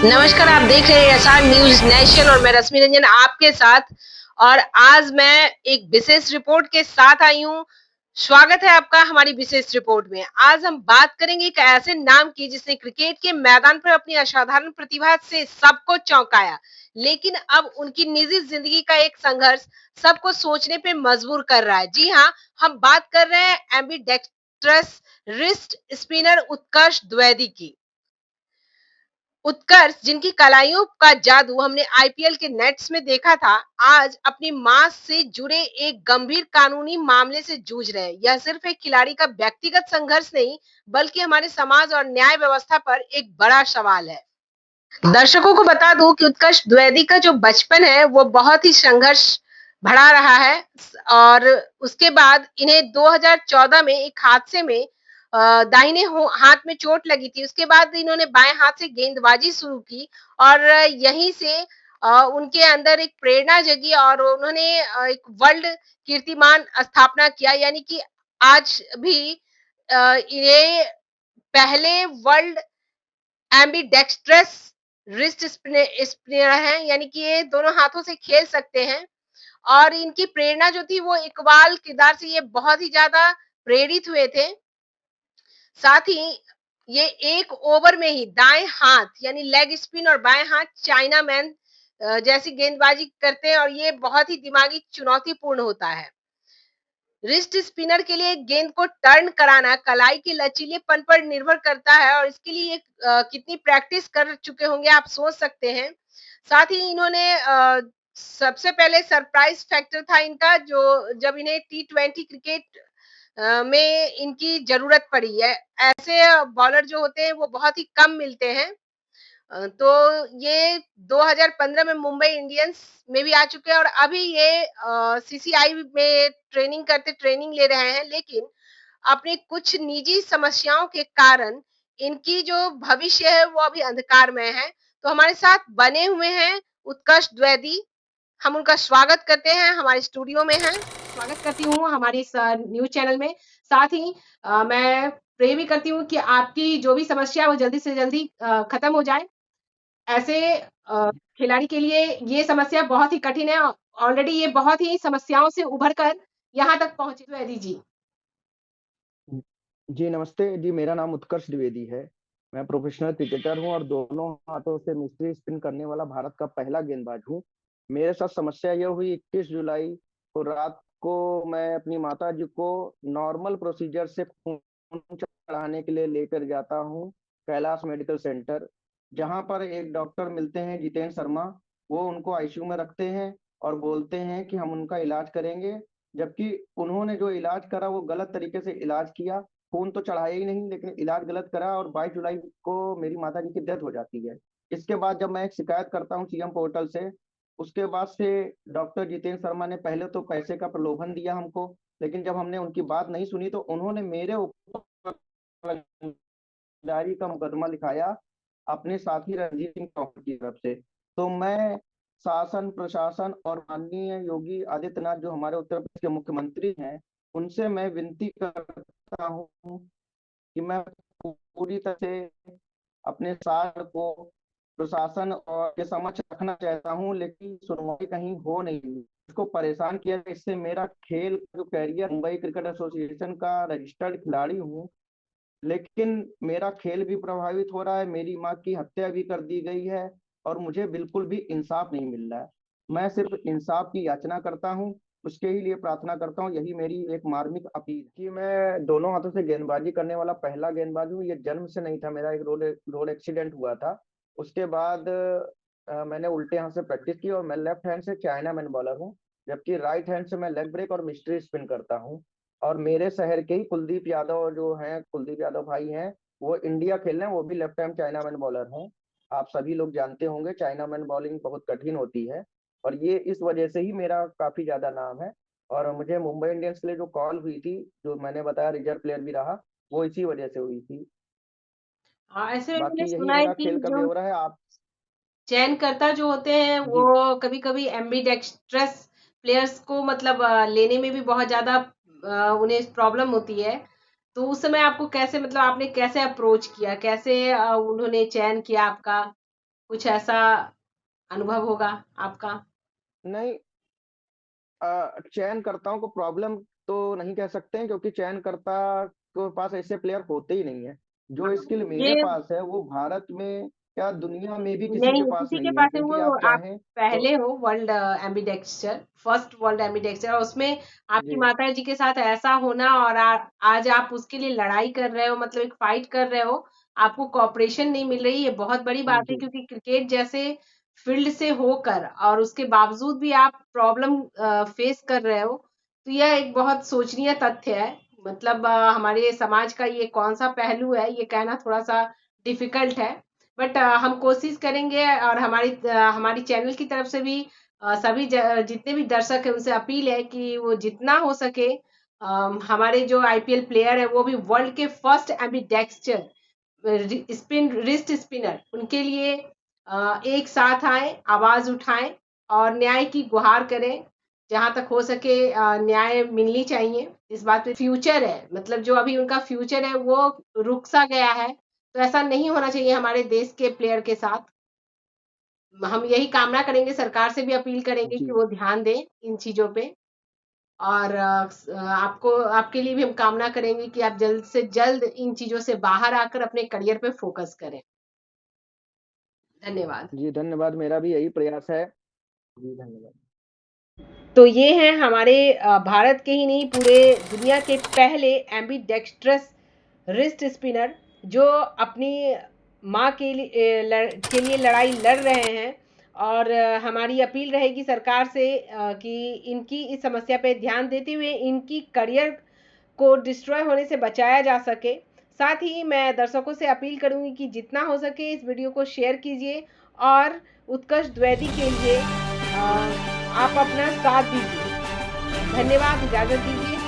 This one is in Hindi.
नमस्कार, आप देख रहे हैं एसआर न्यूज नेशन और मैं रश्मि रंजन आपके साथ। और आज मैं एक विशेष रिपोर्ट के साथ आई हूँ। स्वागत है आपका हमारी विशेष रिपोर्ट में। आज हम बात करेंगे एक ऐसे नाम की जिसने क्रिकेट के मैदान पर अपनी असाधारण प्रतिभा से सबको चौंकाया, लेकिन अब उनकी निजी जिंदगी का एक संघर्ष सबको सोचने पे मजबूर कर रहा है। जी हाँ, हम बात कर रहे हैं एम्बीडेक्स्ट्रस रिस्ट स्पिनर उत्कर्ष द्विवेदी की। उत्कर्ष, जिनकी कलाइयों का जादू हमने आईपीएल के नेट्स में देखा था, आज अपनी मां से जुड़े एक गंभीर कानूनी मामले से जूझ रहे हैं। यह सिर्फ एक खिलाड़ी का व्यक्तिगत संघर्ष नहीं, बल्कि हमारे समाज और न्याय व्यवस्था पर एक बड़ा सवाल है। दर्शकों को बता दूं कि उत्कर्ष द्विवेदी का जो बचपन है वो बहुत ही संघर्ष भरा रहा है। और उसके बाद इन्हें 2014 में एक हादसे में दाहिने हाथ में चोट लगी थी। उसके बाद इन्होंने बाएं हाथ से गेंदबाजी शुरू की और यहीं से उनके अंदर एक प्रेरणा जगी और उन्होंने एक वर्ल्ड कीर्तिमान स्थापना किया। यानी कि आज भी ये पहले वर्ल्ड एम्बीडेक्स्ट्रस रिस्ट स्पिनर हैं, यानी कि ये दोनों हाथों से खेल सकते हैं। और इनकी प्रेरणा जो थी वो इकबाल किरदार से ये बहुत ही ज्यादा प्रेरित हुए थे। साथ ही ये एक ओवर में ही दाएं हाथ यानी लेग स्पिन और बाएं हाथ चाइना मैन जैसी गेंदबाजी करते हैं और ये बहुत ही दिमागी चुनौतीपूर्ण होता है। रिस्ट स्पिनर के लिए गेंद को टर्न कराना कलाई के लचीलेपन पर निर्भर करता है और इसके लिए कितनी प्रैक्टिस कर चुके होंगे आप सोच सकते हैं। साथ ही इन्होंने सबसे पहले सरप्राइज फैक्टर था इनका, जो जब इन्हें टी20 क्रिकेट में इनकी जरूरत पड़ी है। ऐसे बॉलर जो होते हैं वो बहुत ही कम मिलते हैं। तो ये 2015 में मुंबई इंडियंस में भी आ चुके हैं और अभी ये सीसीआई में ट्रेनिंग ले रहे हैं, लेकिन अपनी कुछ निजी समस्याओं के कारण इनकी जो भविष्य है वो अभी अंधकारमय है। तो हमारे साथ बने हुए हैं उत्कर्ष द्विवेदी। हम उनका स्वागत करते हैं, हमारे स्टूडियो में हैं। स्वागत करती हूँ हमारे इस न्यूज चैनल में। साथ ही मैं प्रे भी करती हूँ कि आपकी जो भी समस्या है वो जल्दी से जल्दी खत्म हो जाए। ऐसे खिलाड़ी के लिए ये समस्या बहुत ही कठिन है। ऑलरेडी ये बहुत ही समस्याओं से उभर कर यहाँ तक पहुँचे। द्विवेदी जी। जी नमस्ते जी, मेरा नाम उत्कर्ष द्विवेदी है। मैं प्रोफेशनल क्रिकेटर हूं और दोनों हाथों से मिस्ट्री स्पिन करने वाला भारत का पहला गेंदबाज हूं। मेरे साथ समस्या यह हुई 21 जुलाई को रात को मैं अपनी माता जी को नॉर्मल प्रोसीजर से खून चढ़ाने के लिए लेकर जाता हूं कैलाश मेडिकल सेंटर, जहां पर एक डॉक्टर मिलते हैं जितेंद्र शर्मा। वो उनको आईसीयू में रखते हैं और बोलते हैं कि हम उनका इलाज करेंगे, जबकि उन्होंने जो इलाज करा वो गलत तरीके से इलाज किया। खून तो चढ़ाया ही नहीं लेकिन इलाज गलत करा और 22 जुलाई को मेरी माता जी की डेथ हो जाती है। इसके बाद जब मैं एक शिकायत करता हूँ सीएम पोर्टल से, उसके बाद से डॉक्टर जितेंद्र शर्मा ने पहले तो पैसे का प्रलोभन दिया हमको, लेकिन जब हमने उनकी बात नहीं सुनी तो उन्होंने मेरे ऊपर जारी का मुकदमा लिखाया अपने साथी रणजीत सिंह तोमर की तरफ से। तो मैं शासन प्रशासन और माननीय योगी आदित्यनाथ जो हमारे उत्तर प्रदेश के मुख्यमंत्री हैं उनसे मैं विनती करता हूँ कि मैं पूरी तरह से अपने सार को प्रशासन और के समक्ष रखना चाहता हूँ, लेकिन सुनवाई कहीं हो नहीं रही। इसको परेशान किया, इससे मेरा खेल जो कैरियर, मुंबई क्रिकेट एसोसिएशन का रजिस्टर्ड खिलाड़ी हूँ, लेकिन मेरा खेल भी प्रभावित हो रहा है। मेरी माँ की हत्या भी कर दी गई है और मुझे बिल्कुल भी इंसाफ नहीं मिल रहा है। मैं सिर्फ इंसाफ की याचना करता हूँ, उसके ही लिए प्रार्थना करता हूँ। यही मेरी एक मार्मिक अपील कि मैं दोनों हाथों से गेंदबाजी करने वाला पहला गेंदबाज हूँ। ये जन्म से नहीं था, मेरा एक रोड एक्सीडेंट हुआ था। उसके बाद मैंने उल्टे हाथ से प्रैक्टिस की और मैं लेफ्ट हैंड से चाइना मैन बॉलर हूँ, जबकि राइट हैंड से मैं लेग ब्रेक और मिस्ट्री स्पिन करता हूँ। और मेरे शहर के ही कुलदीप यादव जो हैं, कुलदीप यादव भाई हैं, वो इंडिया खेल रहे हैं, वो भी left hand China man bowler हैं। आप सभी लोग जानते होंगे चाइना मैन बॉलिंग बहुत कठिन होती है और ये इस वजह से ही मेरा काफी ज्यादा नाम है। और मुझे मुंबई इंडियंस के लिए जो कॉल हुई थी, जो मैंने बताया रिजर्व प्लेयर भी रहा, वो इसी वजह से हुई थी। हाँ, ऐसे में मैंने बाकी यही सुना है मेरा कि खेल का जो ब्यौरा है। आप चयनकर्ता जो होते हैं जी वो कभी-कभी एम्बीडेक्स्ट्रस प्लेयर्स को मतलब लेने में भी बहुत ज़्यादा उन्हें प्रॉब्लम होती है। तो उस समय आपको कैसे मतलब आपने कैसे अप्रोच किया? कैसे उन्होंने चयन किया आपका? कुछ ऐसा अनुभव होगा आपका? नहीं, चयनकर्ताओं को प्रॉब्लम तो नहीं कह सकते हैं, क्योंकि चयनकर्ता के पास ऐसे प्लेयर होते ही नहीं है। जो हाँ, स्किल मेरे ये पास है वो भारत में क्या दुनिया में भी किसी के नहीं, पास किसी के नहीं है, पास नहीं, क्योंकि वो आप आप चाहें तो। पहले हो वर्ल्ड एम्बिडेक्स्चर, फर्स्ट वर्ल्ड एम्बिडेक्स्चर, और उसमें आपकी जी, माता जी के साथ ऐसा होना, और आज आप उसके लिए लड़ाई कर रहे हो, मतलब एक फाइट कर रहे हो, आपको कोऑपरेशन नहीं मिल रही, ये बहुत बड़ी बात है, जी, क्योंकि क्रिकेट जैसे फील्ड से होकर और उसके बावजूद भी आप प्रॉब्लम फेस कर रहे हो, तो यह एक बहुत सोचनीय तथ्य है। मतलब हमारे समाज का ये कौन सा पहलू है, ये कहना थोड़ा सा डिफिकल्ट है। बट हम कोशिश करेंगे, और हमारी चैनल की तरफ से भी सभी जितने भी दर्शक हैं उनसे अपील है कि वो जितना हो सके हमारे जो आईपीएल प्लेयर है वो भी वर्ल्ड के फर्स्ट एम्बिडेक्स्चर स्पिन रिस्ट स्पिनर, उनके लिए एक साथ आए, आवाज उठाएं और न्याय की गुहार करें। जहां तक हो सके न्याय मिलनी चाहिए। इस बात पे फ्यूचर है, मतलब जो अभी उनका फ्यूचर है वो रुक सा गया है, तो ऐसा नहीं होना चाहिए हमारे देश के प्लेयर के साथ। हम यही कामना करेंगे, सरकार से भी अपील करेंगे जी, कि वो ध्यान दें इन चीज़ों पे, और आपको आपके लिए भी हम कामना करेंगे कि आप जल्द से जल्द इन चीज़ों से बाहर आकर अपने करियर पे फ़ोकस करें। धन्यवाद। जी, धन्यवाद। मेरा भी यही प्रयास है। जी, धन्यवाद। तो ये हैं हमारे भारत के ही नहीं, पूरे दुनिया के पहले एम्बीडेक्स्ट्रस रिस्ट स्पिनर, जो अपनी माँ के लिए लड़ाई लड़ रहे हैं। और हमारी अपील रहेगी सरकार से कि इनकी इस समस्या पे ध्यान देते हुए इनकी करियर को डिस्ट्रॉय होने से बचाया जा सके। साथ ही मैं दर्शकों से अपील करूंगी कि जितना हो सके इस वीडियो को शेयर कीजिए, और उत्कर्ष द्विवेदी के लिए आप अपना साथ दीजिए। धन्यवाद, इजाज़त दीजिए।